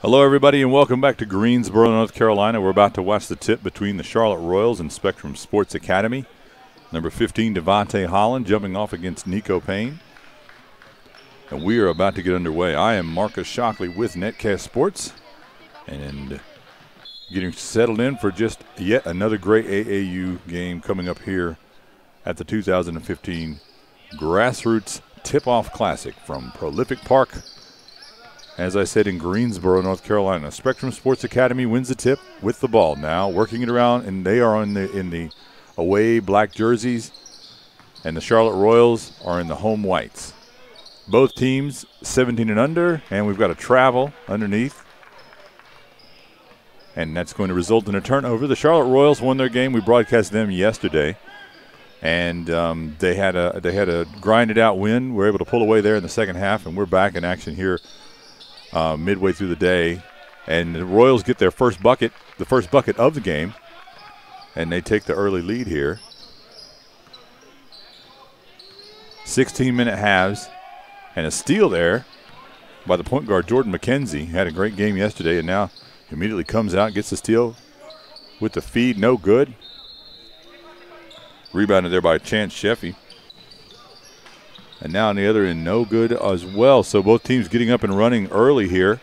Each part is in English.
Hello, everybody, and welcome back to Greensboro, North Carolina. We're about to watch the tip between the Charlotte Royals and Spectrum Sports Academy. Number 15, Devontae Holland, jumping off against Nico Payne. And we are about to get underway. I am Marcus Shockley with Netcast Sports, and getting settled in for just yet another great AAU game coming up here at the 2015 Grassroots Tip Off Classic from Prolific Park, as I said, in Greensboro, North Carolina. Spectrum Sports Academy wins the tip with the ball now, working it around, and they are in the away black jerseys, and the Charlotte Royals are in the home whites. Both teams 17 and under, and we've got a travel underneath, and that's going to result in a turnover. The Charlotte Royals won their game. We broadcast them yesterday, and they had a grinded out win. We're able to pull away there in the second half, and we're back in action here midway through the day, and the Royals get their first bucket, the first bucket of the game, and they take the early lead here. 16-minute halves, and a steal there by the point guard Jordan McKenzie. Had a great game yesterday, and now immediately comes out, gets the steal with the feed, no good. Rebounded there by Chance Sheffy. And now on the other end, no good as well. So both teams getting up and running early here.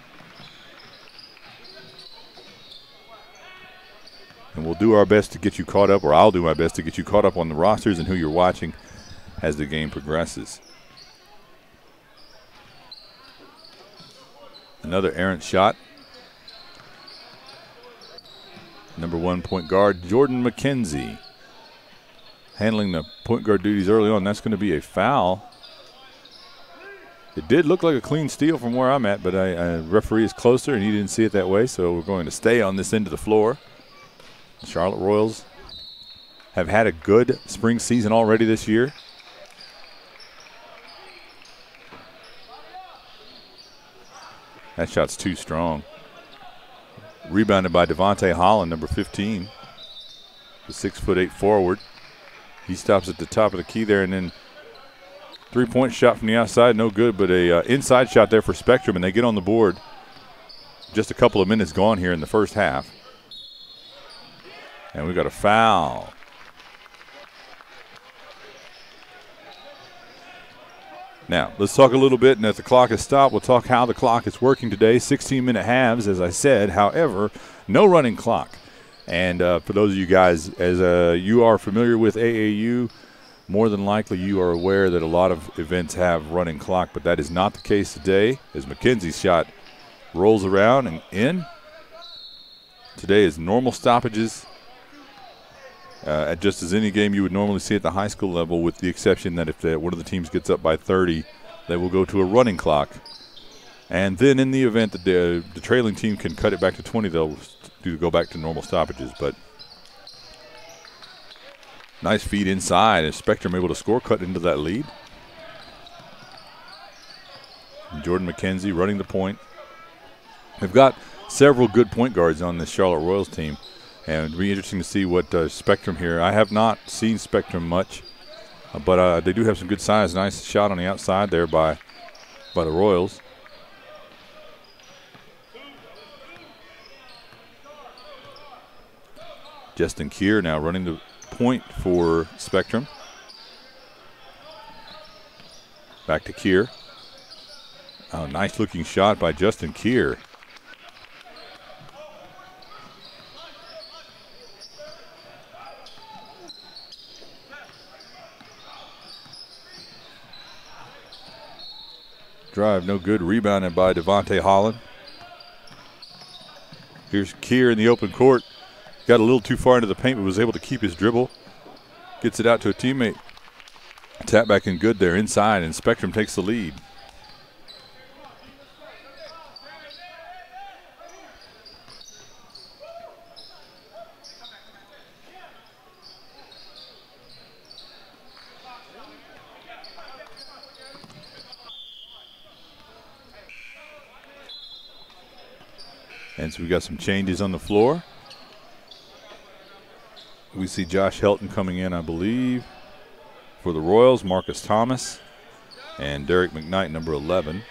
And we'll do our best to get you caught up, or I'll do my best to get you caught up on the rosters and who you're watching as the game progresses. Another errant shot. Number 1 point guard, Jordan McKenzie, handling the point guard duties early on. That's going to be a foul. It did look like a clean steal from where I'm at, but a referee is closer, and he didn't see it that way, so we're going to stay on this end of the floor. The Charlotte Royals have had a good spring season already this year. That shot's too strong. Rebounded by Devontae Holland, number 15, the 6'8" forward. He stops at the top of the key there, and then three-point shot from the outside, no good, but a inside shot there for Spectrum, and they get on the board. Just a couple of minutes gone here in the first half. And we got a foul. Now, let's talk a little bit, and if the clock is stopped, we'll talk how the clock is working today. 16-minute halves, as I said. However, no running clock. And for those of you guys, as you are familiar with AAU, more than likely you are aware that a lot of events have running clock, but that is not the case today, as McKenzie's shot rolls around and in. Today is normal stoppages, just as any game you would normally see at the high school level, with the exception that if one of the teams gets up by 30, they will go to a running clock. And then in the event that the trailing team can cut it back to 20, they'll go back to normal stoppages. But nice feed inside, as Spectrum able to score, cut into that lead. And Jordan McKenzie running the point. They've got several good point guards on this Charlotte Royals team, and it'll be interesting to see what Spectrum here. I have not seen Spectrum much, but they do have some good size. Nice shot on the outside there by the Royals. Justin Keir now running the point for Spectrum. Back to Keir. Oh, nice looking shot by Justin Keir. Drive no good, rebounded by Devontae Holland. Here's Keir in the open court. Got a little too far into the paint, but was able to keep his dribble. Gets it out to a teammate. Tap back in good there inside, and Spectrum takes the lead. And so we got some changes on the floor. We see Josh Helton coming in, I believe, for the Royals. Marcus Thomas and Derek McKnight, number 11.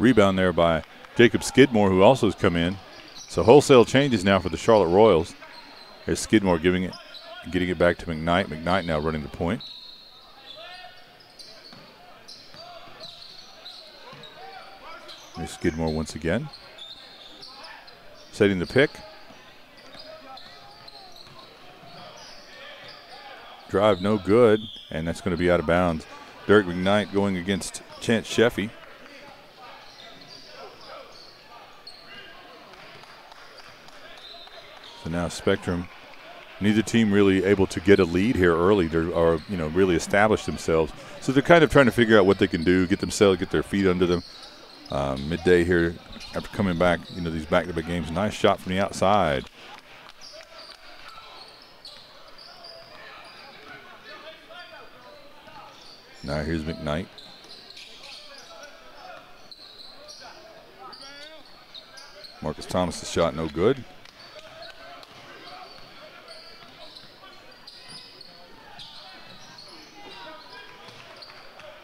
Rebound there by Jacob Skidmore, who also has come in. So wholesale changes now for the Charlotte Royals. There's Skidmore getting it back to McKnight. McKnight now running the point. There's Skidmore once again. Setting the pick. Drive no good, and that's going to be out of bounds. Derek McKnight going against Chance Sheffy. So now Spectrum, neither team really able to get a lead here early, or really establish themselves. So they're kind of trying to figure out what they can do, get their feet under them. Midday here after coming back, these back-to-back games. Nice shot from the outside. Now here's McKnight. Marcus Thomas' shot no good.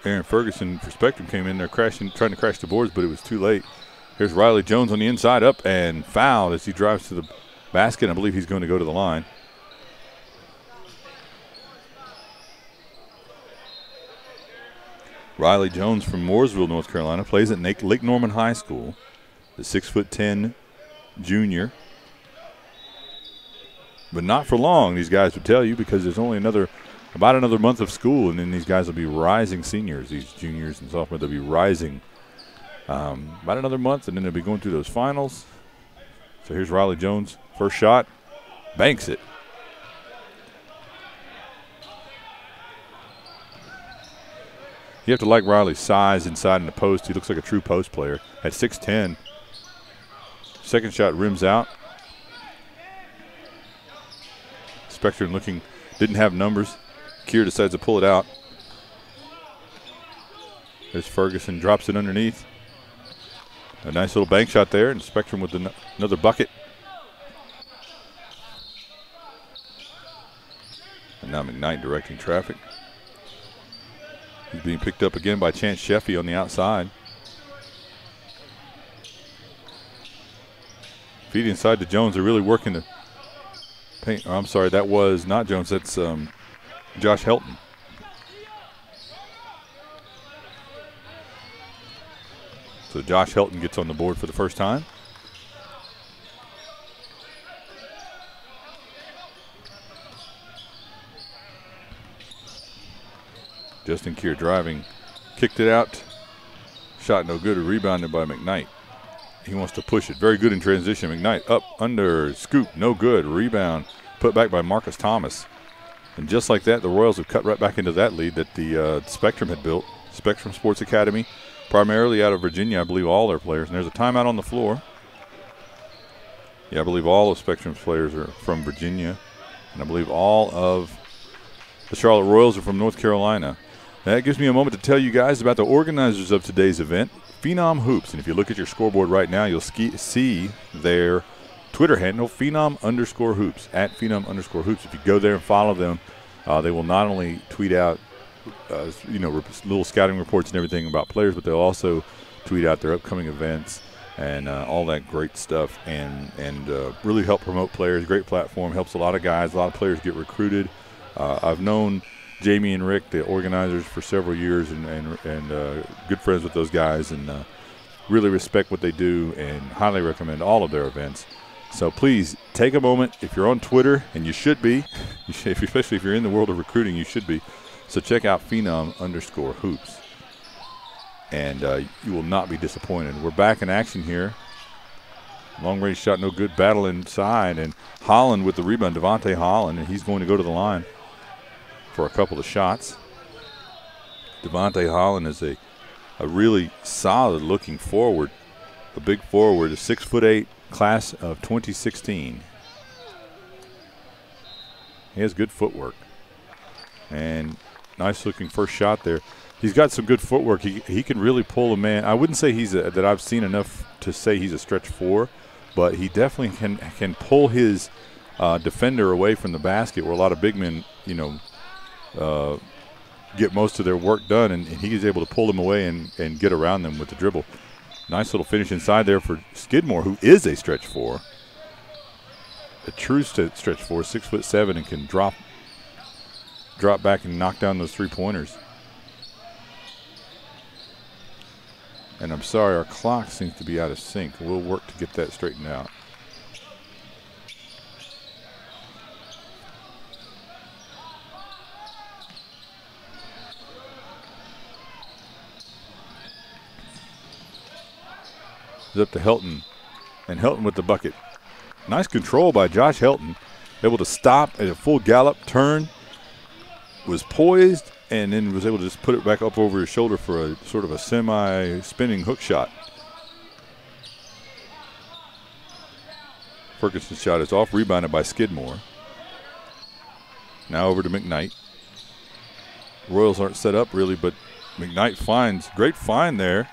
Aaron Ferguson for Spectrum came in there trying to crash the boards, but it was too late. Here's Riley Jones on the inside, up and fouled as he drives to the basket. I believe he's going to go to the line. Riley Jones from Mooresville, North Carolina, plays at Lake Norman High School. The 6'10" junior. But not for long, these guys would tell you, because there's only about another month of school, and then these guys will be rising seniors. These juniors and sophomores, they'll be rising about another month, and then they'll be going through those finals. So here's Riley Jones, first shot, banks it. You have to like Riley's size inside in the post. He looks like a true post player at 6'10". Second shot rims out. Spectrum didn't have numbers. Keir decides to pull it out. There's Ferguson, drops it underneath. A nice little bank shot there, and Spectrum with another bucket. And now McKnight directing traffic. He's being picked up again by Chance Sheffy on the outside. Feed inside to Jones. They're really working the paint. Oh, I'm sorry, that was not Jones. That's Josh Helton. So Josh Helton gets on the board for the first time. Justin Keir driving, kicked it out. Shot no good, rebounded by McKnight. He wants to push it. Very good in transition. McKnight up, under, scoop, no good. Rebound, put back by Marcus Thomas. And just like that, the Royals have cut right back into that lead that the Spectrum had built. Spectrum Sports Academy, primarily out of Virginia, I believe all their players. And there's a timeout on the floor. Yeah, I believe all of Spectrum's players are from Virginia. And I believe all of the Charlotte Royals are from North Carolina. That gives me a moment to tell you guys about the organizers of today's event, Phenom Hoops. And if you look at your scoreboard right now, you'll see their Twitter handle, Phenom_Hoops, at Phenom_Hoops. If you go there and follow them, they will not only tweet out, little scouting reports and everything about players, but they'll also tweet out their upcoming events and all that great stuff, and really help promote players. Great platform, helps a lot of guys, a lot of players get recruited. I've known Jamie and Rick, the organizers, for several years, and good friends with those guys, and really respect what they do and highly recommend all of their events. So please take a moment. If you're on Twitter, and you should be, especially if you're in the world of recruiting, you should be. So check out Phenom_Hoops, and you will not be disappointed. We're back in action here. Long range shot, no good. Battle inside, and Holland with the rebound, Devontae Holland, and he's going to go to the line for a couple of shots. Devontae Holland is a really solid-looking forward, a big forward, a 6'8", class of 2016. He has good footwork, and nice-looking first shot there. He's got some good footwork. He can really pull a man. I wouldn't say that I've seen enough to say he's a stretch four, but he definitely can pull his defender away from the basket, where a lot of big men, get most of their work done, and he is able to pull them away and get around them with the dribble. Nice little finish inside there for Skidmore, who is a stretch 4. A true stretch 4, 6'7", and can drop back and knock down those 3-pointers. And I'm sorry, our clock seems to be out of sync. We'll work to get that straightened out. It's up to Helton, and Helton with the bucket. Nice control by Josh Helton, able to stop at a full gallop, turn, was poised, and then was able to just put it back up over his shoulder for a sort of a semi-spinning hook shot. Ferguson's shot is off, rebounded by Skidmore. Now over to McKnight. Royals aren't set up really, but McKnight finds, great find there.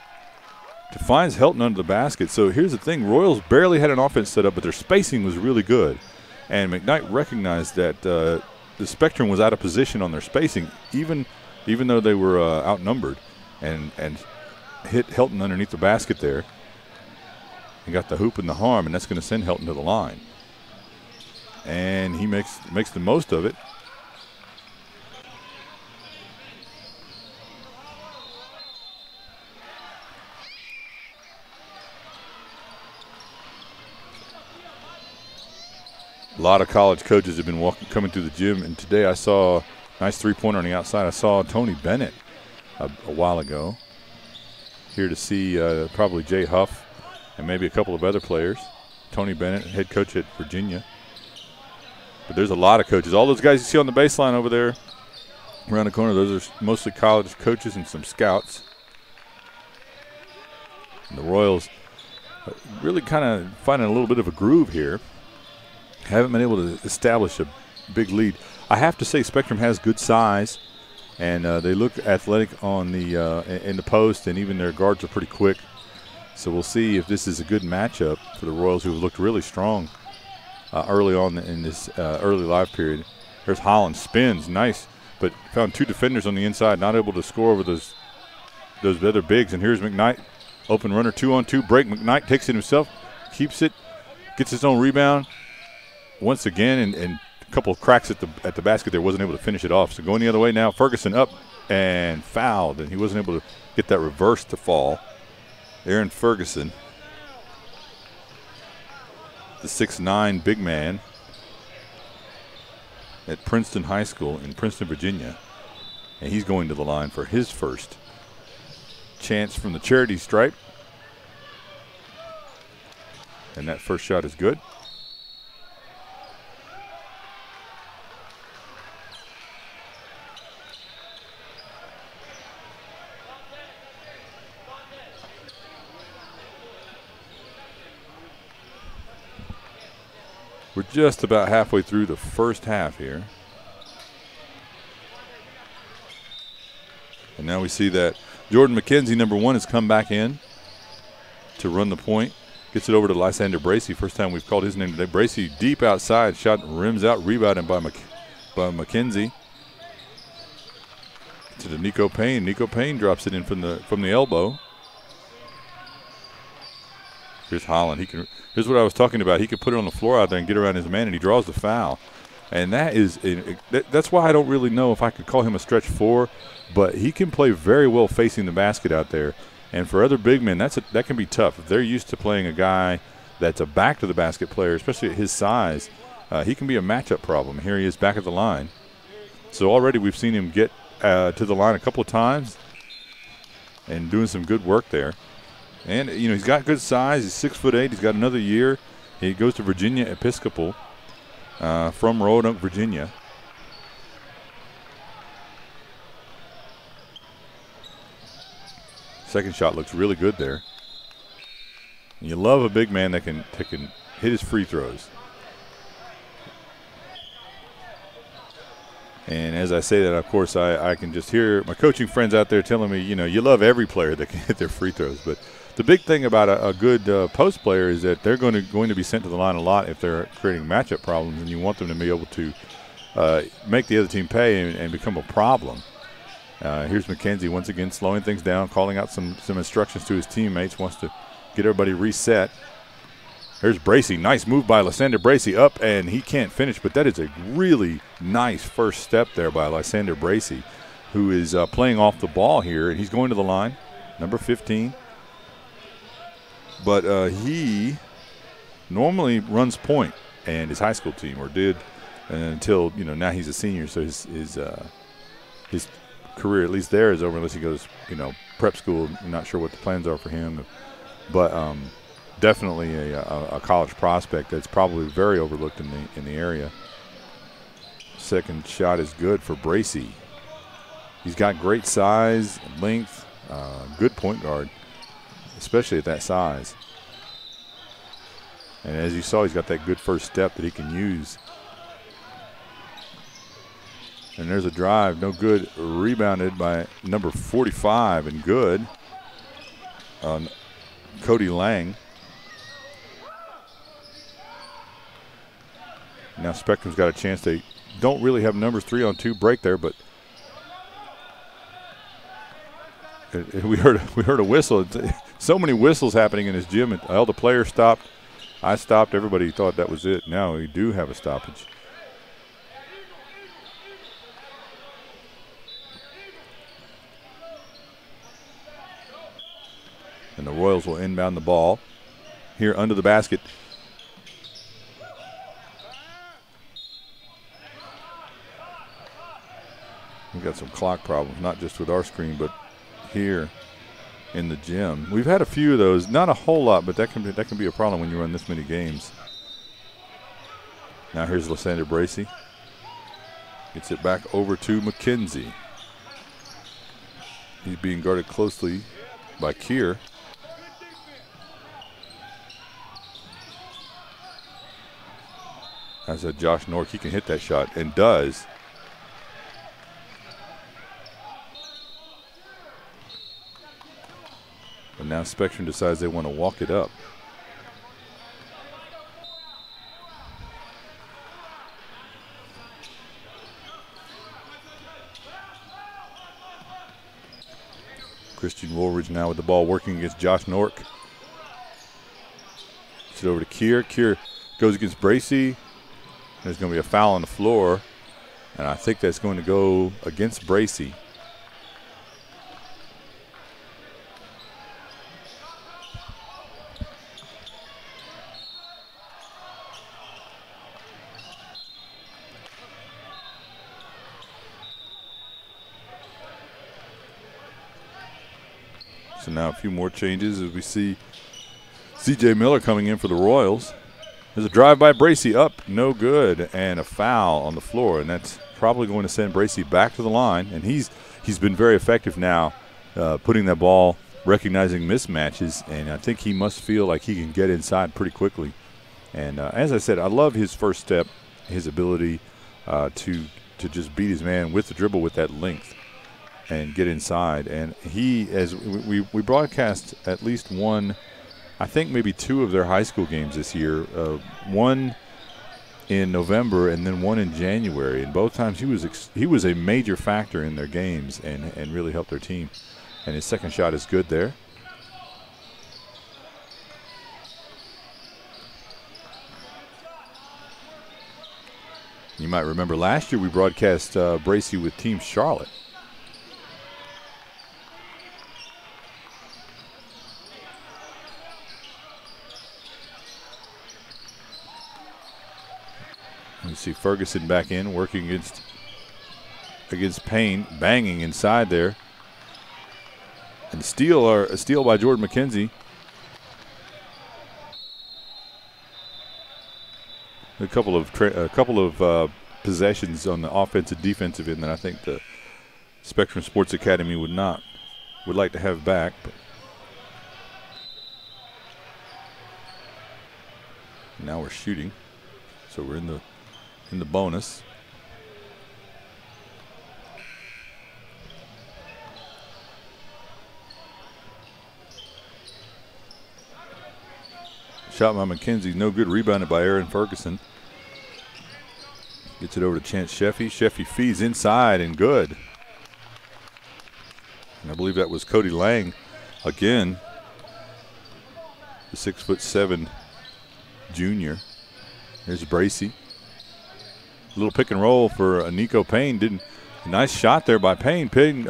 Finds Helton under the basket. So here's the thing, Royals barely had an offense set up, but their spacing was really good. And McKnight recognized that the Spectrum was out of position on their spacing, even though they were outnumbered, and hit Helton underneath the basket there. And got the hoop and the harm, and that's going to send Helton to the line. And he makes the most of it. A lot of college coaches have been coming through the gym, and today I saw a nice 3-pointer on the outside. I saw Tony Bennett a while ago. Here to see probably Jay Huff and maybe a couple of other players. Tony Bennett, head coach at Virginia. But there's a lot of coaches. All those guys you see on the baseline over there around the corner, those are mostly college coaches and some scouts. And the Royals really kind of finding a little bit of a groove here. Haven't been able to establish a big lead. I have to say Spectrum has good size, and they look athletic on the in the post, and even their guards are pretty quick. So we'll see if this is a good matchup for the Royals, who have looked really strong early on in this early live period. There's Holland, spins, nice, but found 2 defenders on the inside, not able to score over those other bigs. And here's McKnight, open runner, 2-on-2 break. McKnight takes it himself, keeps it, gets his own rebound. Once again, and a couple of cracks at the basket there, wasn't able to finish it off. So going the other way now, Ferguson up and fouled, and he wasn't able to get that reverse to fall. Aaron Ferguson, the 6'9" big man at Princeton High School in Princeton, Virginia, and he's going to the line for his first chance from the charity stripe. And that first shot is good. We're just about halfway through the first half here. And now we see that Jordan McKenzie, number 1, has come back in to run the point. Gets it over to Lysander Bracey. First time we've called his name today. Bracey deep outside, shot rims out, rebounded by McKenzie. To the Nico Payne. Nico Payne drops it in from the elbow. Here's Holland. Here's what I was talking about. He could put it on the floor out there and get around his man, and he draws the foul. And that's why I don't really know if I could call him a stretch 4, but he can play very well facing the basket out there. And for other big men, that can be tough. If they're used to playing a guy that's a back to the basket player, especially at his size, he can be a matchup problem. Here he is back at the line. So already we've seen him get to the line a couple of times and doing some good work there. And, he's got good size. He's 6'8". He's got another year. He goes to Virginia Episcopal from Roanoke, Virginia. Second shot looks really good there. And you love a big man that can hit his free throws. And as I say that, of course, I can just hear my coaching friends out there telling me, you love every player that can hit their free throws. But the big thing about a good post player is that they're going to be sent to the line a lot if they're creating matchup problems, and you want them to be able to make the other team pay and become a problem. Here's McKenzie once again slowing things down, calling out some instructions to his teammates, wants to get everybody reset. There's Bracey. Nice move by Lysander Bracey up, and he can't finish, but that is a really nice first step there by Lysander Bracey, who is playing off the ball here, and he's going to the line, number 15. But he normally runs point, and his high school team, or did, until, now he's a senior, so his career, at least there, is over unless he goes, prep school. I'm not sure what the plans are for him. But definitely a college prospect that's probably very overlooked in the area. Second shot is good for Bracey. He's got great size, length, good point guard, especially at that size. And as you saw, he's got that good first step that he can use. And there's a drive, no good, rebounded by number 45, and good on Cody Lang. Now Spectrum's got a chance. They don't really have numbers 3-on-2 break there, but we heard a whistle. So many whistles happening in this gym. All the players stopped. I stopped. Everybody thought that was it. Now we do have a stoppage. And the Royals will inbound the ball here under the basket. We've got some clock problems, not just with our screen, but here in the gym. We've had a few of those, not a whole lot, but that can be a problem when you run this many games. Now here's Lysander Bracey. Gets it back over to McKenzie. He's being guarded closely by Keir. As a Josh Nork, he can hit that shot, and does. But now Spectrum decides they want to walk it up. Christian Woolridge now with the ball, working against Josh Nork. Gets it over to Keir. Keir goes against Bracey. There's going to be a foul on the floor, and I think that's going to go against Bracey. So now a few more changes as we see C.J. Miller coming in for the Royals. There's a drive by Bracey up, no good, and a foul on the floor, and that's probably going to send Bracey back to the line. And he's been very effective now, putting that ball, recognizing mismatches, and I think he must feel like he can get inside pretty quickly. And as I said, I love his first step, his ability to just beat his man with the dribble with that length and get inside. And he, as we broadcast at least one, I think maybe two of their high school games this year, one in November and then one in January. And both times he was a major factor in their games and really helped their team. And his second shot is good there. You might remember last year we broadcast Bracey with Team Charlotte. You see Ferguson back in, working against Payne, banging inside there. And a steal by Jordan McKenzie. A couple of possessions on the offensive defensive end that I think the Spectrum Sports Academy would like to have back. But now we're shooting, so we're in the bonus. Shot by McKenzie, no good, rebounded by Aaron Ferguson. Gets it over to Chance Sheffy. Sheffy feeds inside and good. And I believe that was Cody Lang again. the 6'7" junior. Here's Bracy. A little pick and roll for Nico Payne. Nice shot there by Payne. Payne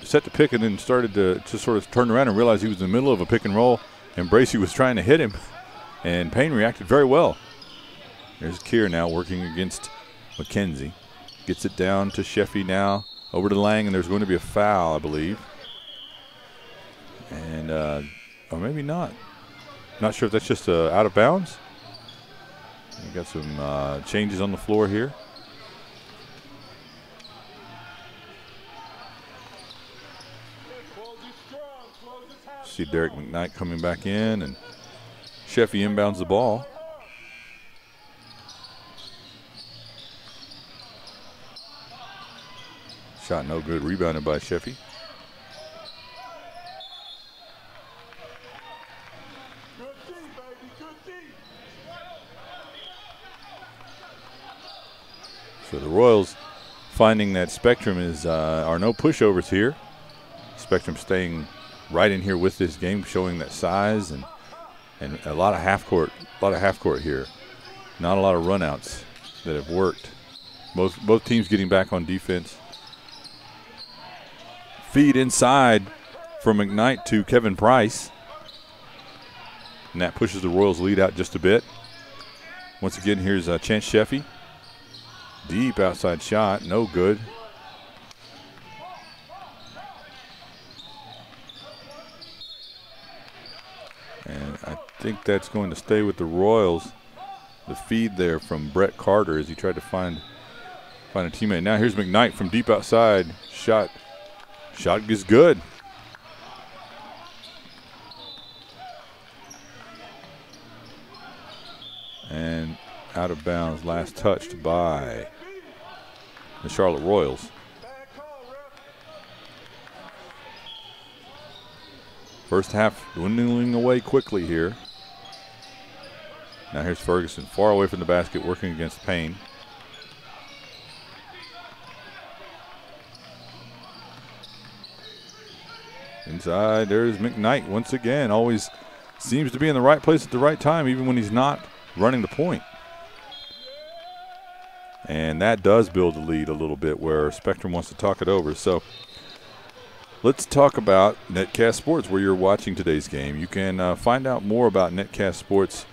set the pick and then started to sort of turn around and realize he was in the middle of a pick and roll, and Bracy was trying to hit him, and Payne reacted very well. There's Keir now working against McKenzie. Gets it down to Sheffy now. Over to Lang, and there's going to be a foul, I believe. And, or maybe not. Not sure if that's just out of bounds. We got some changes on the floor here. See Derek McKnight coming back in, and Sheffy inbounds the ball. Shot no good, rebounded by Sheffy. So the Royals finding that Spectrum are no pushovers here. Spectrum staying right in here with this game, showing that size and a lot of half court here. Not a lot of runouts that have worked. Both teams getting back on defense. Feed inside from McKnight to Kevin Price. And that pushes the Royals lead out just a bit. Once again, here's Chance Sheffy. Deep outside shot, no good. And I think that's going to stay with the Royals. The feed there from Brett Carter as he tried to find a teammate. Now here's McKnight from deep outside. Shot is good. And out of bounds, last touched by the Charlotte Royals. First half dwindling away quickly here. Now here's Ferguson, far away from the basket, working against Payne. Inside, there's McKnight once again. Always seems to be in the right place at the right time, even when he's not running the point. And that does build the lead a little bit where Spectrum wants to talk it over. So let's talk about Netcast Sports, where you're watching today's game. You can find out more about Netcast Sports.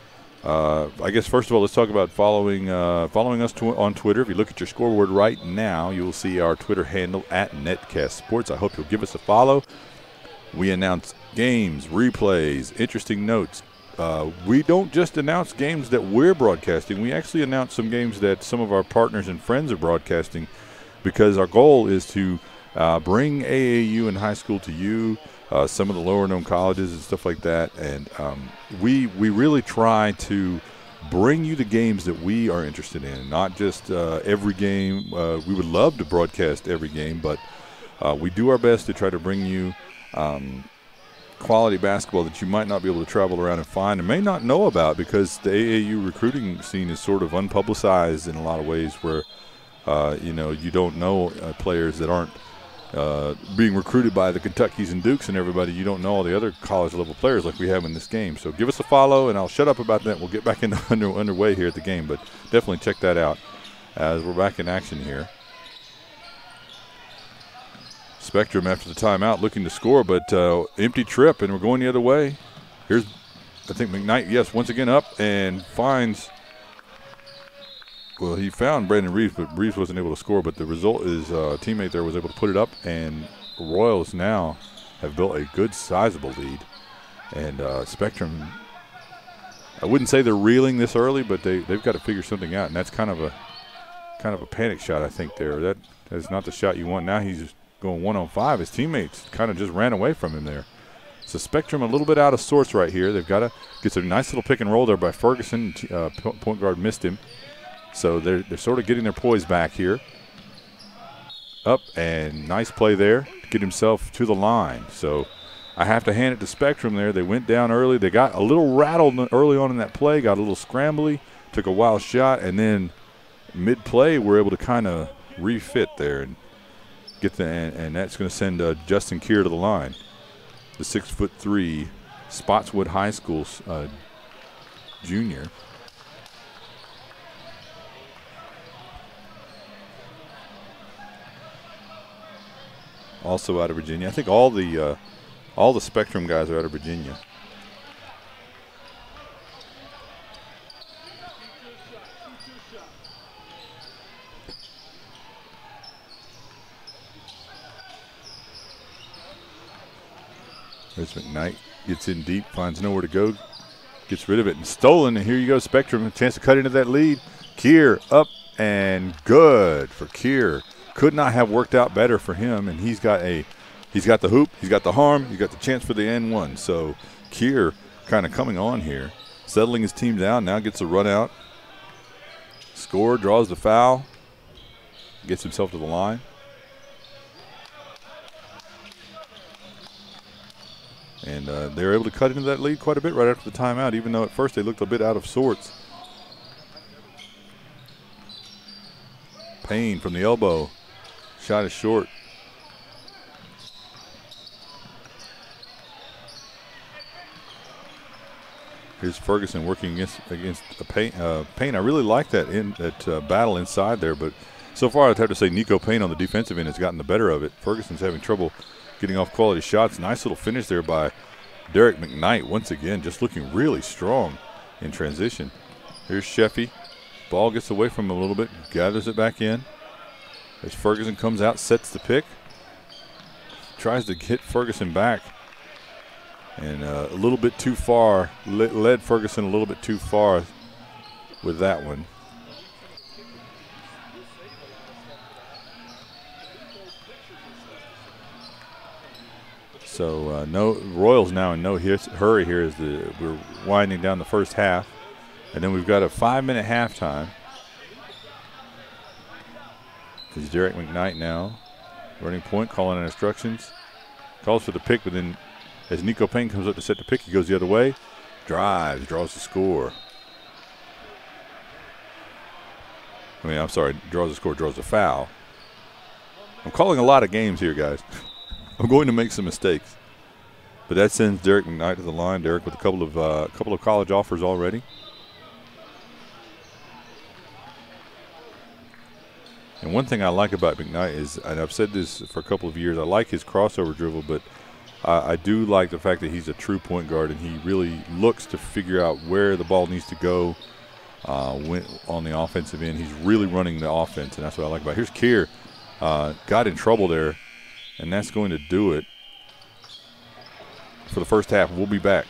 I guess first of all, let's talk about following us on Twitter. If you look at your scoreboard right now, you will see our Twitter handle at Netcast Sports. I hope you'll give us a follow. We announce games, replays, interesting notes. We don't just announce games that we're broadcasting. We actually announce some games that some of our partners and friends are broadcasting, because our goal is to bring AAU and high school to you, some of the lower-known colleges and stuff like that. And we really try to bring you the games that we are interested in, not just every game. We would love to broadcast every game, but we do our best to try to bring you quality basketball that you might not be able to travel around and find and may not know about, because the AAU recruiting scene is sort of unpublicized in a lot of ways, where you don't know players that aren't being recruited by the Kentuckys and Dukes and everybody. You don't know all the other college level players like we have in this game. So give us a follow, and I'll shut up about that. We'll get back into underway here at the game, but definitely check that out as we're back in action here. Spectrum after the timeout looking to score, but empty trip, and we're going the other way. Here's, I think, McKnight, yes, once again up and finds, well, he found Brandon Reeves, but Reeves wasn't able to score. But the result is a teammate there was able to put it up, and Royals now have built a good sizable lead. And Spectrum, I wouldn't say they're reeling this early, but they've got to figure something out, and that's kind of a panic shot, I think, there. That is not the shot you want. Now he's going 1-on-5. His teammates kind of just ran away from him there. So Spectrum a little bit out of sorts right here. They've got to get some nice little pick and roll there by Ferguson. Point guard missed him. So they're sort of getting their poise back here. Up, and nice play there to get himself to the line. So I have to hand it to Spectrum there. They went down early. They got a little rattled early on in that play, got a little scrambly, took a wild shot, and then mid-play we're able to kind of refit there and get and that's going to send Justin Keir to the line, the 6'3" Spotswood High School junior. Also out of Virginia. I think all the Spectrum guys are out of Virginia. There's McKnight, gets in deep, finds nowhere to go, gets rid of it, and stolen. And here you go, Spectrum, a chance to cut into that lead. Keir up and good for Keir. Could not have worked out better for him, and he's got the hoop, he's got the harm, he's got the chance for the N1. So Keir kind of coming on here, settling his team down. Now gets a run out, score, draws the foul, gets himself to the line. And they were able to cut into that lead quite a bit right after the timeout, even though at first they looked a bit out of sorts. Payne from the elbow. Shot is short. Here's Ferguson working against Payne. I really like that battle inside there, but so far I'd have to say Nico Payne on the defensive end has gotten the better of it. Ferguson's having trouble getting off quality shots. Nice little finish there by Derek McKnight. Once again, just looking really strong in transition. Here's Sheffy. Ball gets away from him a little bit, gathers it back in. As Ferguson comes out, sets the pick. Tries to hit Ferguson back. And a little bit too far, led Ferguson a little bit too far with that one. So no Royals now in no hurry here as we're winding down the first half. And then we've got a 5-minute halftime. It's Derek McKnight now running point, calling in instructions. Calls for the pick, but then as Nico Payne comes up to set the pick, he goes the other way. Drives, draws the score. Draws the score, draws the foul. I'm calling a lot of games here, guys. I'm going to make some mistakes. But that sends Derek McKnight to the line. Derek with a couple of college offers already. And one thing I like about McKnight is, and I've said this for a couple of years, I like his crossover dribble, but I do like the fact that he's a true point guard, and he really looks to figure out where the ball needs to go on the offensive end. He's really running the offense, and that's what I like about it. Here's Keir. Got in trouble there, and that's going to do it for the first half. We'll be back.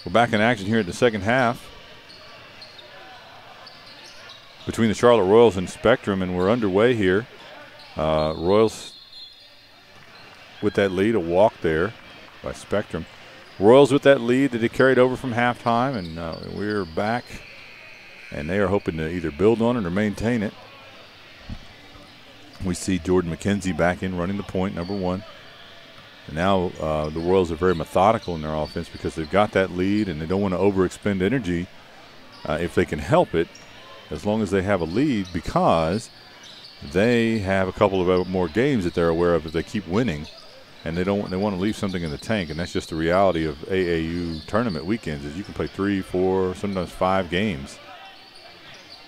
We're back in action here at the second half between the Charlotte Royals and Spectrum, and we're underway here. Royals with that lead, a walk there by Spectrum. Royals with that lead that they carried over from halftime, and we're back, and they are hoping to either build on it or maintain it. We see Jordan McKenzie back in running the point, number one. And now the Royals are very methodical in their offense because they've got that lead and they don't want to overexpend energy if they can help it, as long as they have a lead, because they have a couple of more games that they're aware of if they keep winning, and they want to leave something in the tank. And that's just the reality of AAU tournament weekends, is you can play 3, 4, sometimes 5 games,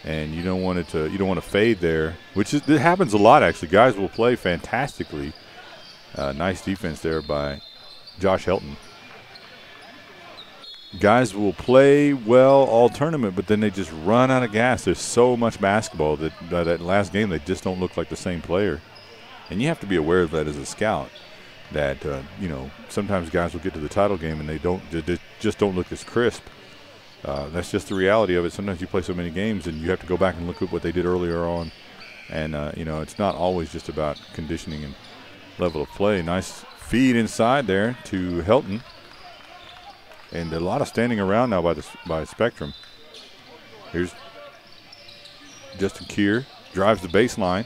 and you don't want to fade there, it happens a lot actually. Guys will play fantastically. Nice defense there by Josh Helton. Guys will play well all tournament, but then they just run out of gas. There's so much basketball that that last game they just don't look like the same player. And you have to be aware of that as a scout, that sometimes guys will get to the title game and they just don't look as crisp. That's just the reality of it. Sometimes you play so many games and you have to go back and look at what they did earlier on. And it's not always just about conditioning and level of play. Nice feed inside there to Helton, and a lot of standing around now by Spectrum. Here's Justin Keir, drives the baseline.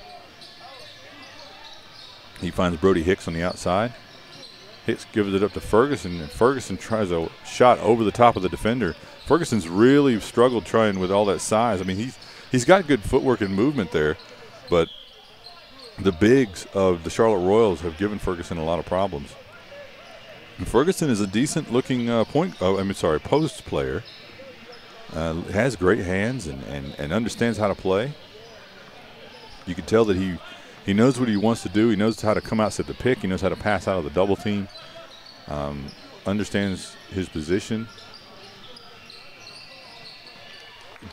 He finds Brody Hicks on the outside. gives it up to Ferguson, and Ferguson tries a shot over the top of the defender. Ferguson's really struggled trying with all that size. I mean, he's got good footwork and movement there, but the bigs of the Charlotte Royals have given Ferguson a lot of problems. And Ferguson is a decent-looking post player. Has great hands and understands how to play. You can tell that he knows what he wants to do. He knows how to come out, set the pick. He knows how to pass out of the double team. Understands his position.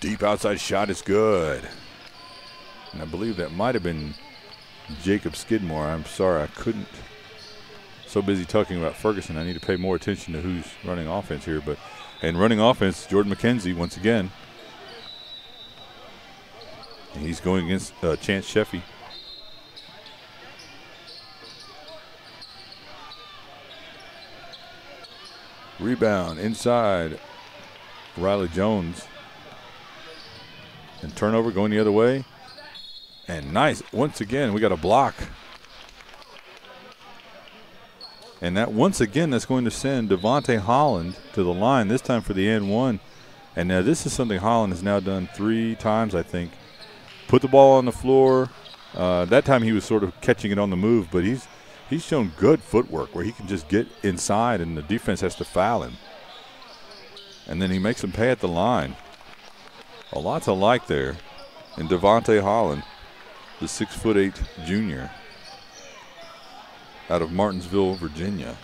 Deep outside shot is good. And I believe that might have been Jacob Skidmore. I'm sorry, I couldn't. So busy talking about Ferguson, I need to pay more attention to who's running offense here. And running offense, Jordan McKenzie once again. And he's going against Chance Sheffy. Rebound inside. Riley Jones. And turnover going the other way. And nice. Once again, we got a block. And that once again, that's going to send Devontae Holland to the line, this time for the and one. And now this is something Holland has now done 3 times, I think. Put the ball on the floor. That time he was sort of catching it on the move, but he's shown good footwork where he can just get inside and the defense has to foul him. And then he makes him pay at the line. A lot to like there. And Devontae Holland, the 6'8" junior out of Martinsville, Virginia.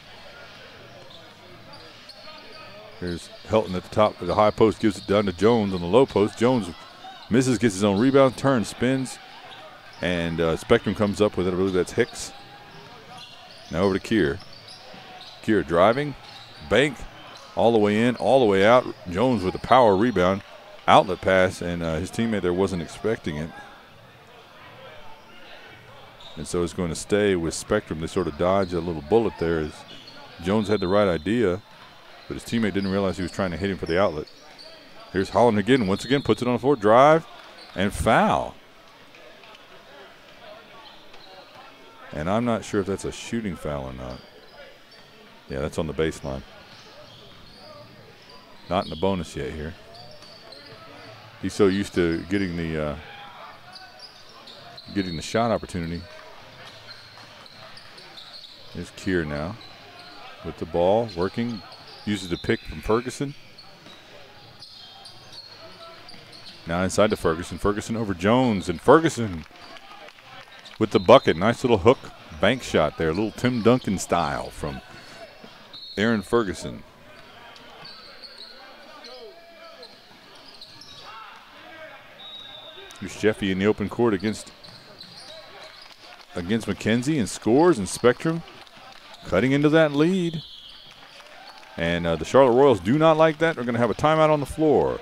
Here's Helton at the top of the high post, gives it down to Jones on the low post. Jones misses, gets his own rebound, turns, spins, and Spectrum comes up with it. I believe that's Hicks. Now over to Keir. Keir driving, bank, all the way in, all the way out. Jones with a power rebound, outlet pass, and his teammate there wasn't expecting it. And so it's going to stay with Spectrum. They sort of dodged a little bullet there as Jones had the right idea, but his teammate didn't realize he was trying to hit him for the outlet. Here's Holland again. Once again, puts it on the floor, drive, and foul. And I'm not sure if that's a shooting foul or not. Yeah, that's on the baseline. Not in the bonus yet here. He's so used to getting the shot opportunity. There's Keir now with the ball, working, uses the pick from Ferguson. Now inside to Ferguson. Ferguson over Jones, and Ferguson with the bucket. Nice little hook bank shot there, a little Tim Duncan style from Aaron Ferguson. Here's Sheffy in the open court against McKenzie and scores, and Spectrum cutting into that lead. And the Charlotte Royals do not like that. They're going to have a timeout on the floor.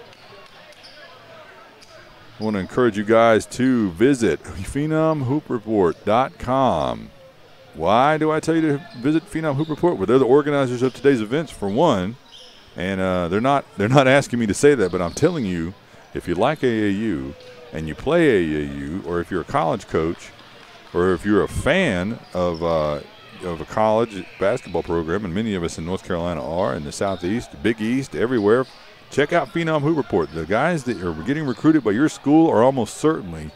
I want to encourage you guys to visit PhenomHoopReport.com. Why do I tell you to visit Phenom Hoop Report? Well, they're the organizers of today's events, for one. And they're not asking me to say that, but I'm telling you, if you like AAU and you play AAU, or if you're a college coach, or if you're a fan of a college basketball program, and many of us in North Carolina are, in the Southeast, Big East, everywhere, check out Phenom Hoop Report. The guys that are getting recruited by your school are almost certainly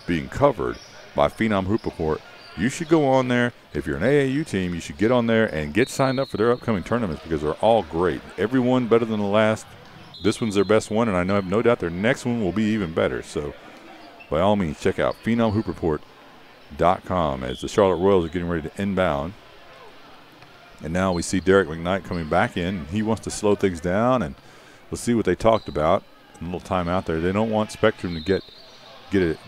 being covered by Phenom Hoop Report. You should go on there. If you're an AAU team, you should get on there and get signed up for their upcoming tournaments, because they're all great. Every one better than the last. This one's their best one, and I have no doubt their next one will be even better. So by all means, check out PhenomHoopReport.com as the Charlotte Royals are getting ready to inbound. And now we see Derek McKnight coming back in. He wants to slow things down, and we'll see what they talked about. A little time out there. They don't want Spectrum to get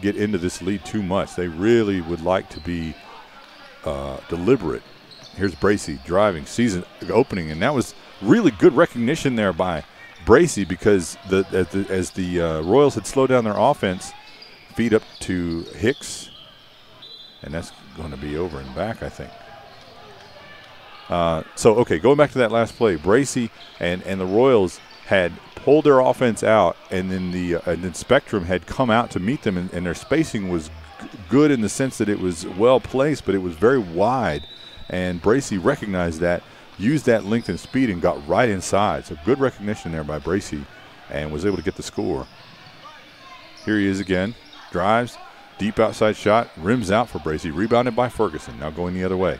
into this lead too much. They really would like to be deliberate. Here's Bracey driving, season opening, and that was really good recognition there by Bracey, because as the Royals had slowed down their offense, feed up to Hicks, and that's going to be over and back, I think. Okay, going back to that last play, Bracey and the Royals had pulled their offense out, and then Spectrum had come out to meet them, and their spacing was good in the sense that it was well placed, but it was very wide, and Bracey recognized that, used that length and speed, and got right inside. So good recognition there by Bracey, and was able to get the score. Here he is again, drives, deep outside shot, rims out for Bracey, rebounded by Ferguson, now going the other way.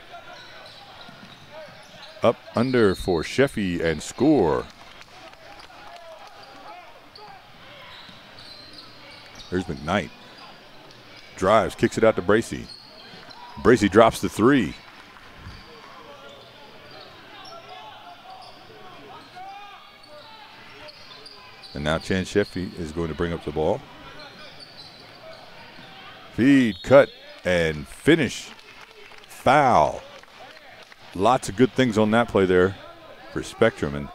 Up under for Sheffy and score. There's McKnight. Drives, kicks it out to Bracey. Bracey drops the three. And now Chan Sheffy is going to bring up the ball. Feed, cut, and finish. Foul. Lots of good things on that play there for Spectrum. And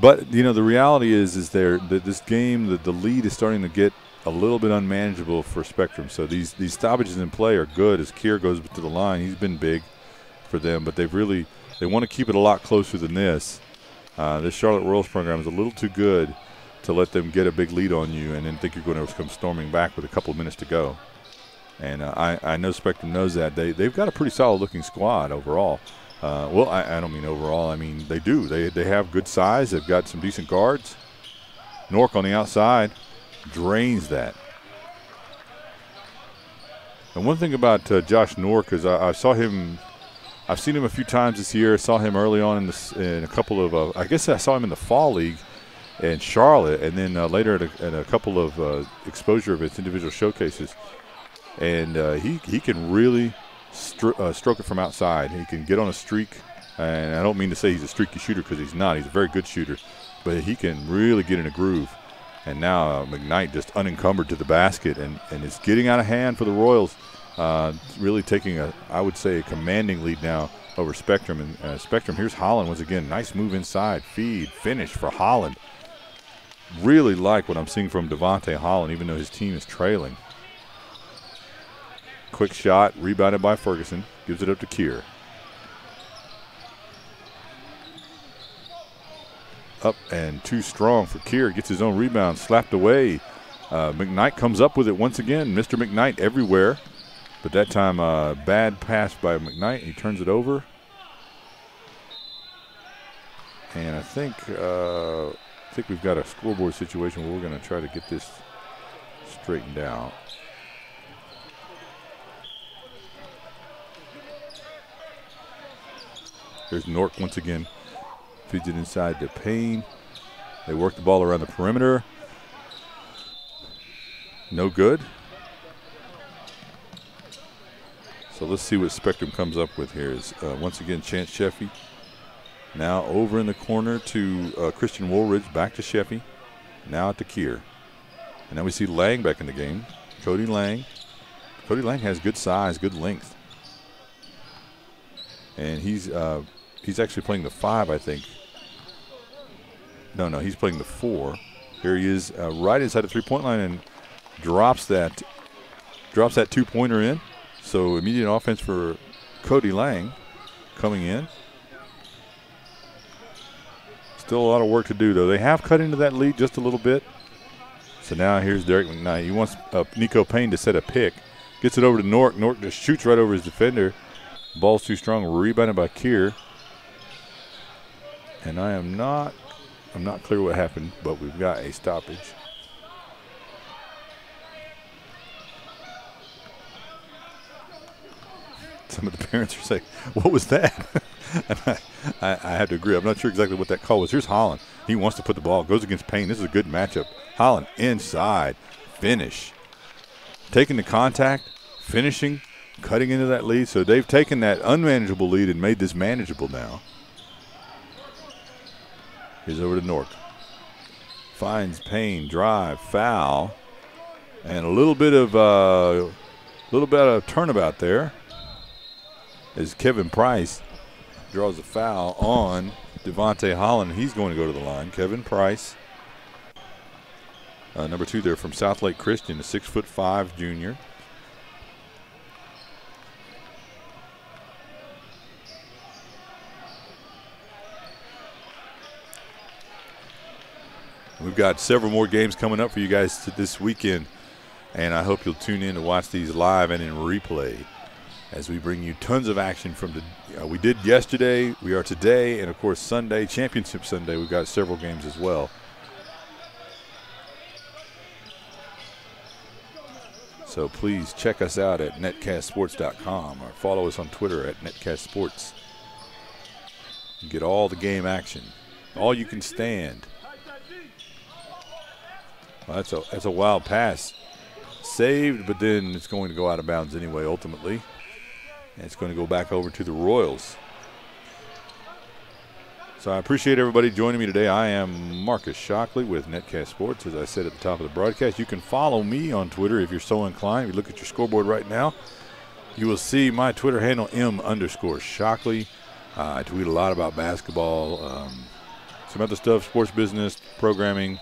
but, you know, the reality is that this game, the lead is starting to get a little bit unmanageable for Spectrum. So these stoppages in play are good as Kier goes to the line. He's been big for them, but they want to keep it a lot closer than this. This Charlotte Royals program is a little too good to let them get a big lead on you and then think you're going to come storming back with a couple of minutes to go. And I know Spectrum knows that. They've got a pretty solid-looking squad overall. Well, I don't mean overall. I mean they do. They have good size. They've got some decent guards. Nork on the outside drains that. And one thing about Josh Nork is I saw him. I've seen him a few times this year. I saw him early on in a couple of. I guess I saw him in the fall league in Charlotte, and then later at a couple of exposure of its individual showcases. And he can really stroke it from outside. He can get on a streak, and I don't mean to say he's a streaky shooter because he's not. He's a very good shooter, but he can really get in a groove. And now McKnight just unencumbered to the basket, and is getting out of hand for the Royals, really taking I would say, a commanding lead now over Spectrum. And Spectrum, here's Holland once again. Nice move inside, feed, finish for Holland. Really like what I'm seeing from Devontae Holland, even though his team is trailing. Quick shot, rebounded by Ferguson, gives it up to Kier. Up and too strong for Kier, gets his own rebound, slapped away. McKnight comes up with it once again. Mr. McKnight everywhere, but that time bad pass by McKnight. He turns it over. And I think we've got a scoreboard situation where we're going to try to get this straightened out. There's Nork once again. Feeds it inside to Payne. They work the ball around the perimeter. No good. So let's see what Spectrum comes up with here. Is once again Chance Sheffy. Now over in the corner to Christian Woolridge. Back to Sheffy. Now to Kier. And now we see Lang back in the game. Cody Lang. Cody Lang has good size, good length. And he's actually playing the 5, I think. No, he's playing the 4. Here he is right inside the three-point line and drops that two-pointer in. So immediate offense for Cody Lang coming in. Still a lot of work to do, though. They have cut into that lead just a little bit. So now here's Derek McKnight. He wants Nico Payne to set a pick. Gets it over to Nork. Nork just shoots right over his defender. Ball's too strong. Rebounded by Kier. And I'm not clear what happened, but we've got a stoppage. Some of the parents are saying, what was that? And I have to agree. I'm not sure exactly what that call was. Here's Holland. He wants to put the ball. Goes against Payne. This is a good matchup. Holland inside. Finish. Taking the contact. Finishing. Cutting into that lead. So they've taken that unmanageable lead and made this manageable now. Here's over to Nork. Finds Payne. Drive. Foul. And a little bit of turnabout there as Kevin Price draws a foul on Devontae Holland. He's going to go to the line. Kevin Price, number 2 there from South Lake Christian, a 6'5" junior. We've got several more games coming up for you guys this weekend, and I hope you'll tune in to watch these live and in replay. as we bring you tons of action from the we did yesterday, we are today, and of course Sunday, Championship Sunday, we've got several games as well. So please check us out at netcastsports.com or follow us on Twitter at netcastsports. You get all the game action, all you can stand. Well, that's a wild pass. Saved, but then it's going to go out of bounds anyway, ultimately. And it's going to go back over to the Royals. So I appreciate everybody joining me today. I am Marcus Shockley with Netcast Sports. As I said at the top of the broadcast, you can follow me on Twitter if you're so inclined. If you look at your scoreboard right now, you will see my Twitter handle, M_Shockley. I tweet a lot about basketball, some other stuff, sports business, programming.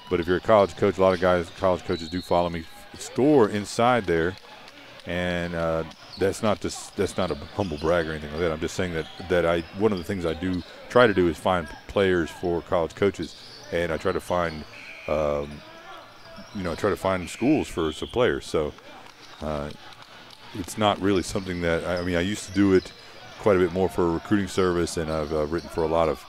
But if you're a college coach, a lot of college coaches do follow me. Store inside there, and that's not a humble brag or anything like that. I'm just saying that one of the things I do try to do is find players for college coaches, and I try to find schools for some players. So it's not really something that I mean. I used to do it quite a bit more for a recruiting service, and I've written for a lot of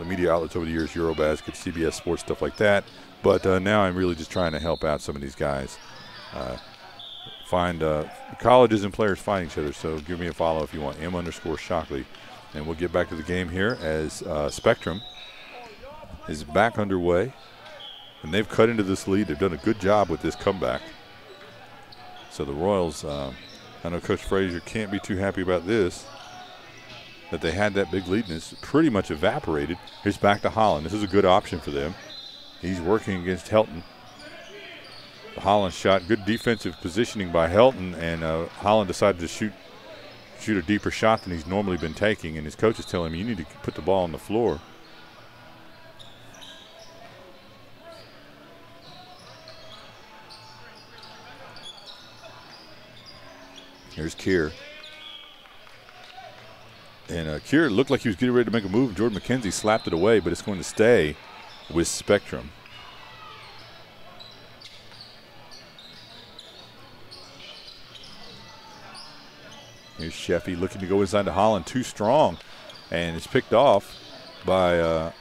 media outlets over the years, Eurobasket, CBS Sports, stuff like that. But now I'm really just trying to help out some of these guys. Find colleges and players find each other. So give me a follow if you want, M_Shockley. And we'll get back to the game here as Spectrum is back underway. And they've cut into this lead. They've done a good job with this comeback. So the Royals, I know Coach Frazier can't be too happy about this, that they had that big lead and it's pretty much evaporated. Here's back to Holland. This is a good option for them. He's working against Helton. The Holland shot, good defensive positioning by Helton, and Holland decided to shoot a deeper shot than he's normally been taking, and his coach is telling him, you need to put the ball on the floor. Here's Keir. And Keir looked like he was getting ready to make a move. Jordan McKenzie slapped it away, but it's going to stay with Spectrum. Here's Sheffy looking to go inside to Holland, too strong, and it's picked off by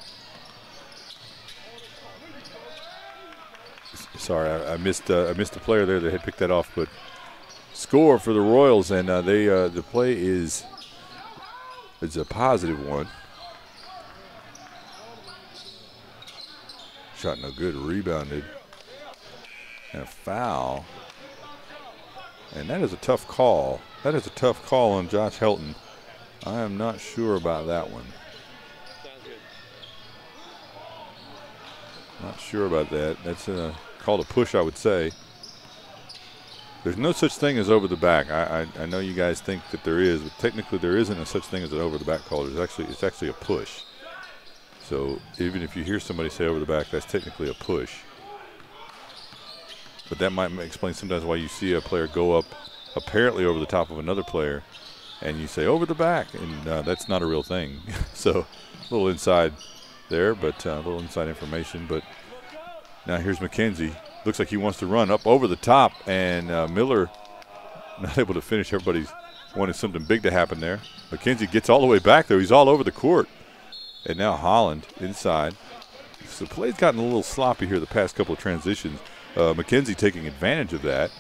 sorry, I missed the player there that had picked that off, but score for the Royals, and the play is a positive one. Shot no good, rebounded, and a foul. And that is a tough call. That is a tough call on Josh Helton. I am not sure about that one. Not sure about that. That's called a push, I would say. There's no such thing as over the back. I know you guys think that there is, but technically there isn't a such thing as an over the back call. It's actually a push. So even if you hear somebody say over the back, that's technically a push. But that might explain sometimes why you see a player go up apparently over the top of another player and you say over the back, and that's not a real thing. So a little inside there, but a little inside information. But now here's McKenzie. Looks like he wants to run up over the top, and Miller not able to finish. Everybody's wanted something big to happen there. McKenzie gets all the way back there. He's all over the court. And now Holland inside. So the play's gotten a little sloppy here the past couple of transitions. McKenzie taking advantage of that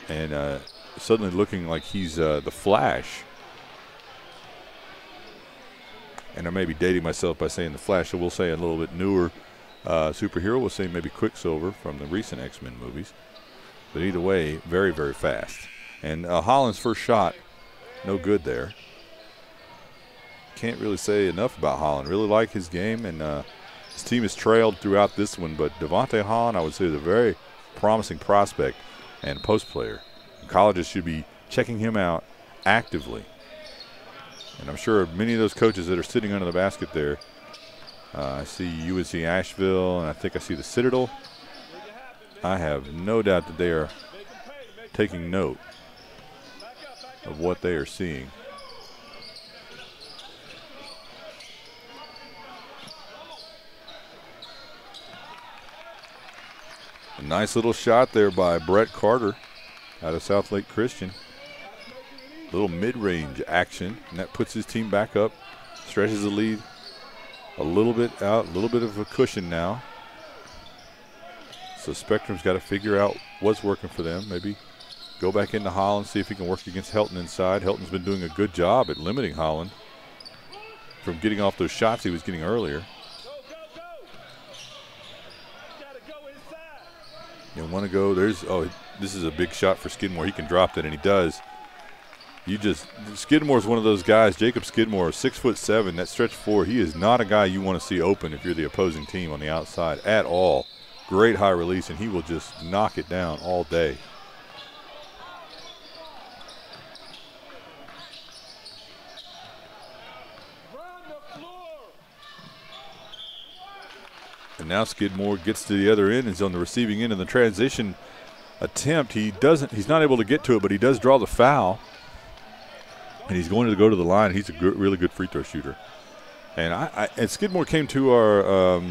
and suddenly looking like he's the Flash. And I may be dating myself by saying the Flash, so we'll say a little bit newer superhero. We'll say maybe Quicksilver from the recent X-Men movies. But either way, very, very fast. And Holland's first shot, no good there. Can't really say enough about Holland. Really like his game, and his team has trailed throughout this one. But Devontae Holland, I would say, is a very promising prospect and post player. Colleges should be checking him out actively. And I'm sure many of those coaches that are sitting under the basket there, I see UNC Asheville, and I think I see the Citadel. I have no doubt that they are taking note of what they are seeing. A nice little shot there by Brett Carter out of South Lake Christian. Little mid-range action, and that puts his team back up, stretches the lead a little bit out, a little bit of a cushion now. So Spectrum's got to figure out what's working for them. Maybe go back into Holland, see if he can work against Helton inside. Helton's been doing a good job at limiting Holland from getting off those shots he was getting earlier. You want to go, this is a big shot for Skidmore. He can drop that, and he does. Skidmore's one of those guys, Jacob Skidmore, 6'7", that stretch four. He is not a guy you want to see open if you're the opposing team on the outside at all. Great high release, and he will just knock it down all day. And now Skidmore gets to the other end, is on the receiving end of the transition attempt. He's not able to get to it, but he does draw the foul. And he's going to go to the line. He's a really good free throw shooter. And Skidmore came to our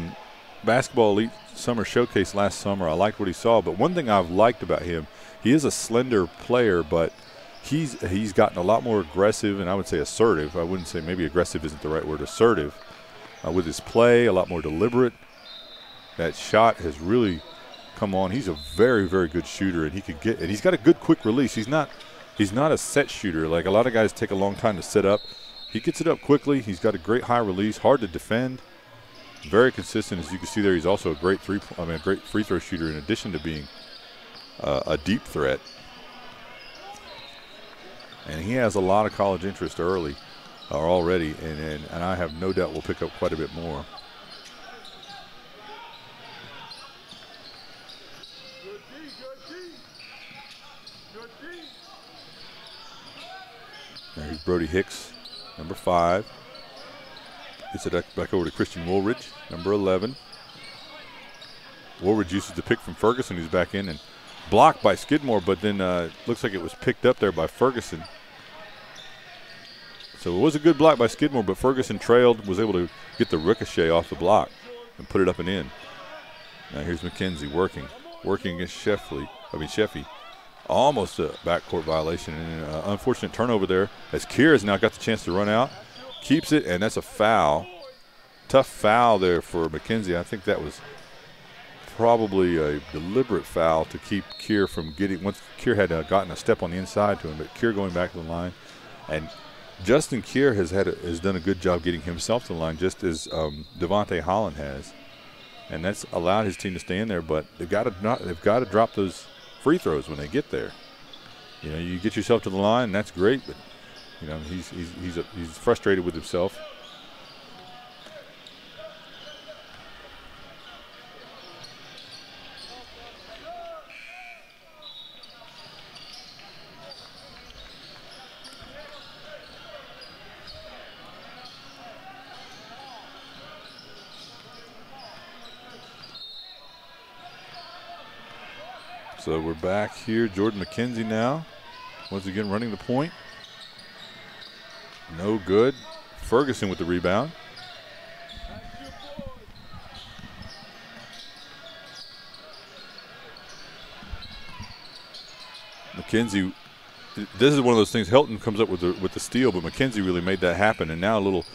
Basketball Elite Summer Showcase last summer. I liked what he saw, but one thing I've liked about him, he is a slender player, but he's gotten a lot more aggressive, and I would say assertive. I wouldn't say, maybe aggressive isn't the right word, assertive with his play, a lot more deliberate. That shot has really come on. He's a very, very good shooter, and he's got a good quick release. He's not a set shooter. Like a lot of guys take a long time to set up. He gets it up quickly. He's got a great high release, hard to defend, very consistent. As you can see there, he's also a great free throw shooter in addition to being a deep threat. And he has a lot of college interest already, and I have no doubt will pick up quite a bit more. There's Brody Hicks, number 5. Gets it back over to Christian Woolridge, number 11. Woolridge uses the pick from Ferguson, who's back in, and blocked by Skidmore, but then looks like it was picked up there by Ferguson. So it was a good block by Skidmore, but Ferguson trailed, was able to get the ricochet off the block and put it up and in. Now here's McKenzie working against Sheffy. Almost a backcourt violation, and an unfortunate turnover there as Kier has now got the chance to run out. Keeps it, and that's a foul. Tough foul there for McKenzie. I think that was probably a deliberate foul to keep Kier from getting, once Kier had gotten a step on the inside to him, but Kier going back to the line. And Justin Kier has done a good job getting himself to the line, just as Devontae Holland has. And that's allowed his team to stay in there, but they've got to drop those free throws when they get there. You know, you get yourself to the line, and that's great, but you know, he's frustrated with himself. So we're back here. Jordan McKenzie now, once again running the point. No good. Ferguson with the rebound. McKenzie, this is one of those things. Helton comes up with the steal, but McKenzie really made that happen. And now a little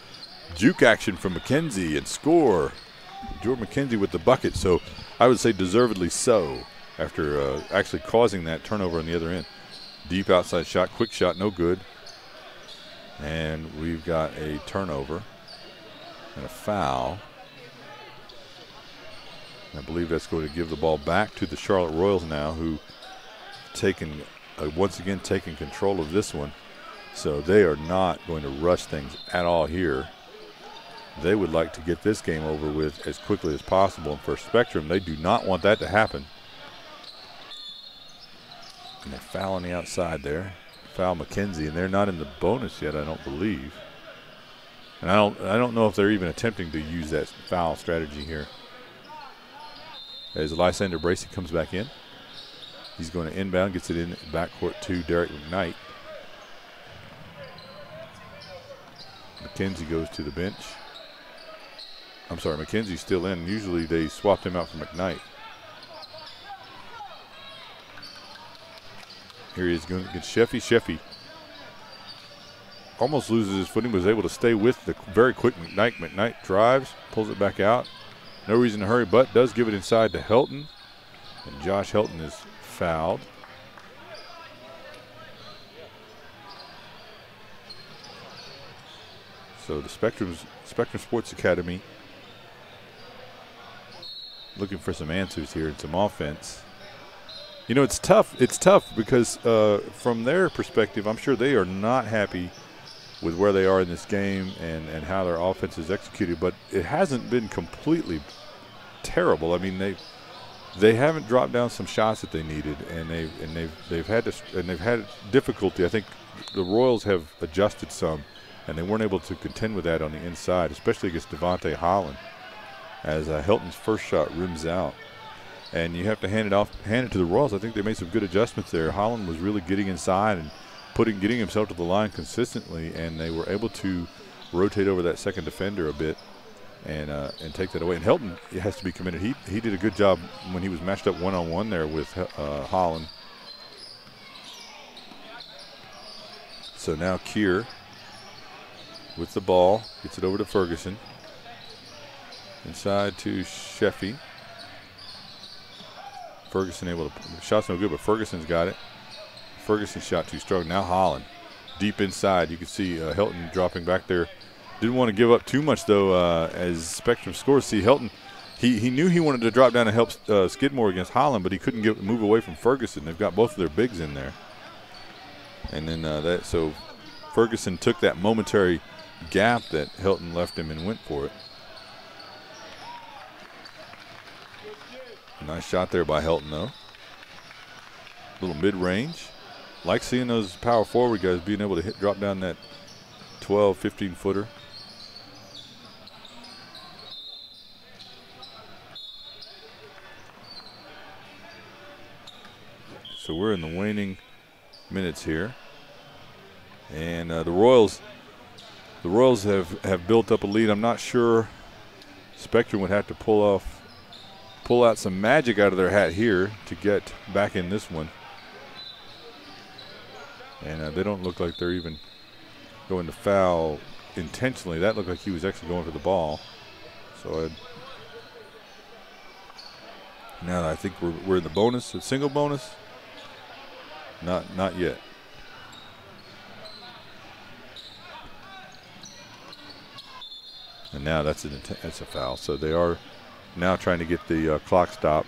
juke action from McKenzie and score. Jordan McKenzie with the bucket. So I would say deservedly so, after actually causing that turnover on the other end. Deep outside shot, quick shot, no good. And we've got a turnover and a foul. I believe that's going to give the ball back to the Charlotte Royals now, who once again taking control of this one. So they are not going to rush things at all here. They would like to get this game over with as quickly as possible. And for Spectrum, they do not want that to happen. And they foul on the outside there. Foul McKenzie, and they're not in the bonus yet, I don't believe. And I don't know if they're even attempting to use that foul strategy here. As Lysander Bracey comes back in. He's going to inbound, gets it in backcourt to Derek McKnight. McKenzie goes to the bench. I'm sorry, McKenzie's still in. Usually they swapped him out for McKnight. Here he is going against Sheffy. Sheffy almost loses his footing, was able to stay with the very quick McKnight. McKnight drives, pulls it back out. No reason to hurry, but does give it inside to Helton. And Josh Helton is fouled. So the Spectrum Sports Academy looking for some answers here and some offense. You know, it's tough. It's tough because from their perspective, I'm sure they are not happy with where they are in this game and how their offense is executed. But it hasn't been completely terrible. I mean, they haven't dropped down some shots that they needed, and they've had difficulty. I think the Royals have adjusted some, and they weren't able to contend with that on the inside, especially against Devontae Holland, as Helton's first shot rims out. And you have to hand it to the Royals. I think they made some good adjustments there. Holland was really getting inside and getting himself to the line consistently, and they were able to rotate over that second defender a bit and take that away. And Helton has to be committed. He did a good job when he was matched up one-on-one there with Holland. So now Keir with the ball, gets it over to Ferguson. Inside to Sheffy. Ferguson able to, shot's no good, but Ferguson's got it. Ferguson's shot too strong. Now Holland, deep inside. You can see Helton dropping back there. Didn't want to give up too much, though, as Spectrum scores. See, Helton, he knew he wanted to drop down and help Skidmore against Holland, but he couldn't move away from Ferguson. They've got both of their bigs in there. And then so Ferguson took that momentary gap that Helton left him and went for it. Nice shot there by Helton, though. Little mid-range. Like seeing those power forward guys being able to drop down that 12, 15-footer. So we're in the waning minutes here. And the Royals have built up a lead. I'm not sure Spectrum would have to pull out some magic out of their hat here to get back in this one. And they don't look like they're even going to foul intentionally. That looked like he was actually going for the ball. So now I think we're in the bonus, a single bonus. Not yet. And now that's a foul. So they are now trying to get the clock stopped.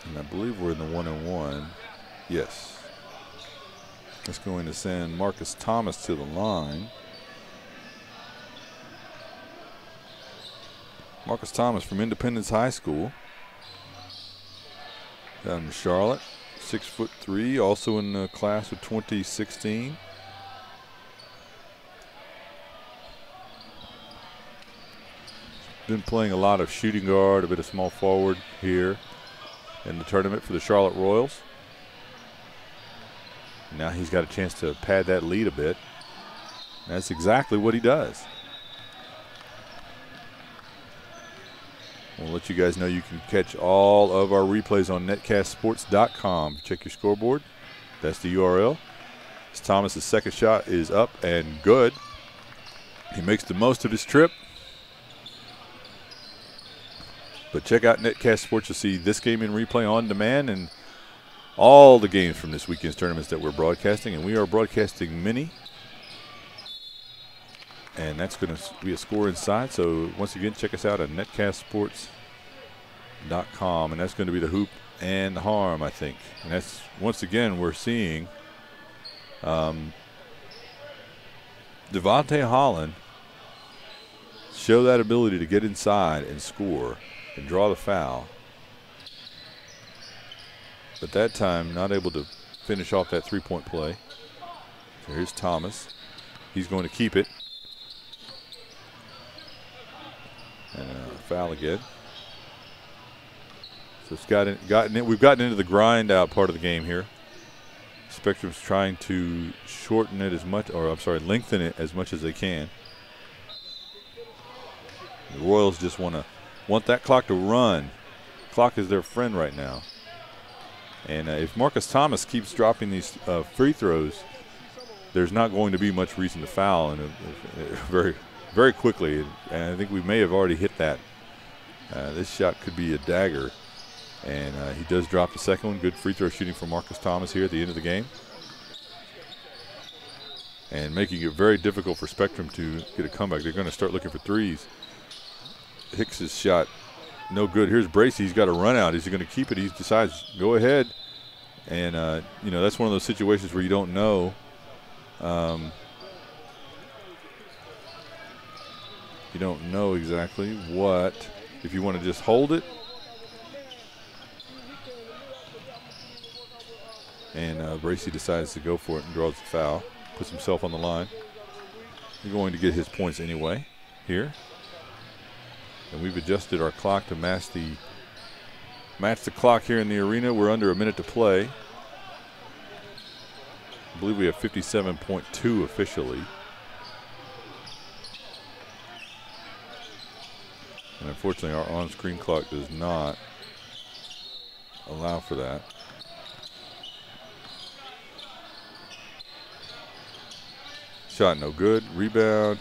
And I believe we're in the 1-on-1. Yes. That's going to send Marcus Thomas to the line. Marcus Thomas from Independence High School down in Charlotte. 6'3", also in the class of 2016. Been playing a lot of shooting guard, a bit of small forward here in the tournament for the Charlotte Royals. Now he's got a chance to pad that lead a bit. That's exactly what he does. We'll let you guys know you can catch all of our replays on netcastsports.com. Check your scoreboard. That's the URL. As Thomas's second shot is up and good. He makes the most of his trip. But check out Netcast Sports to see this game in replay on demand and all the games from this weekend's tournaments that we're broadcasting. And we are broadcasting many. And that's going to be a score inside. So once again, check us out at netcastsports.com. And that's going to be the hoop and the harm, I think. And that's, once again, we're seeing Devontae Holland show that ability to get inside and score and draw the foul. But that time, not able to finish off that three-point play. So here's Thomas. He's going to keep it. And a foul again. So it's we've gotten into the grind out part of the game here. Spectrum's trying to shorten it as much, or I'm sorry, lengthen it as much as they can. The Royals just want to want that clock to run. Clock is their friend right now. And if Marcus Thomas keeps dropping these free throws, there's not going to be much reason to foul, and very, very quickly. And I think we may have already hit that. This shot could be a dagger. And he does drop the second one. Good free throw shooting from Marcus Thomas here at the end of the game. And making it very difficult for Spectrum to get a comeback. They're going to start looking for threes. Hicks's shot, no good. Here's Bracey. He's got a run out. Is he going to keep it? He decides, go ahead. And, you know, that's one of those situations where you don't know. You don't know exactly what, if you want to just hold it. And Bracey decides to go for it and draws the foul. Puts himself on the line. He's going to get his points anyway here. And we've adjusted our clock to match the clock here in the arena. We're under a minute to play. I believe we have 57.2 officially. And unfortunately, our on-screen clock does not allow for that. Shot no good. Rebound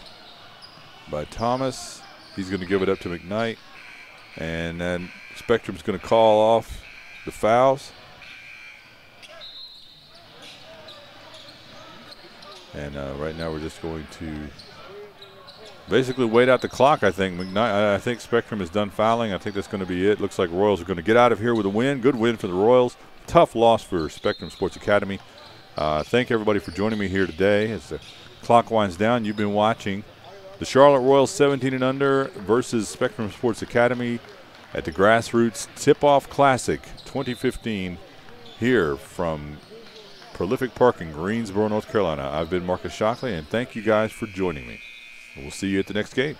by Thomas. He's going to give it up to McKnight. And then Spectrum's going to call off the fouls. And right now we're just going to basically wait out the clock, I think. I think Spectrum is done fouling. I think that's going to be it. Looks like Royals are going to get out of here with a win. Good win for the Royals. Tough loss for Spectrum Sports Academy. Thank everybody for joining me here today. As the clock winds down, you've been watching the Charlotte Royals 17 and under versus Spectrum Sports Academy at the Grassroots Tip Off Classic 2015 here from Prolific Park in Greensboro, North Carolina. I've been Marcus Shockley, and thank you guys for joining me. We'll see you at the next game.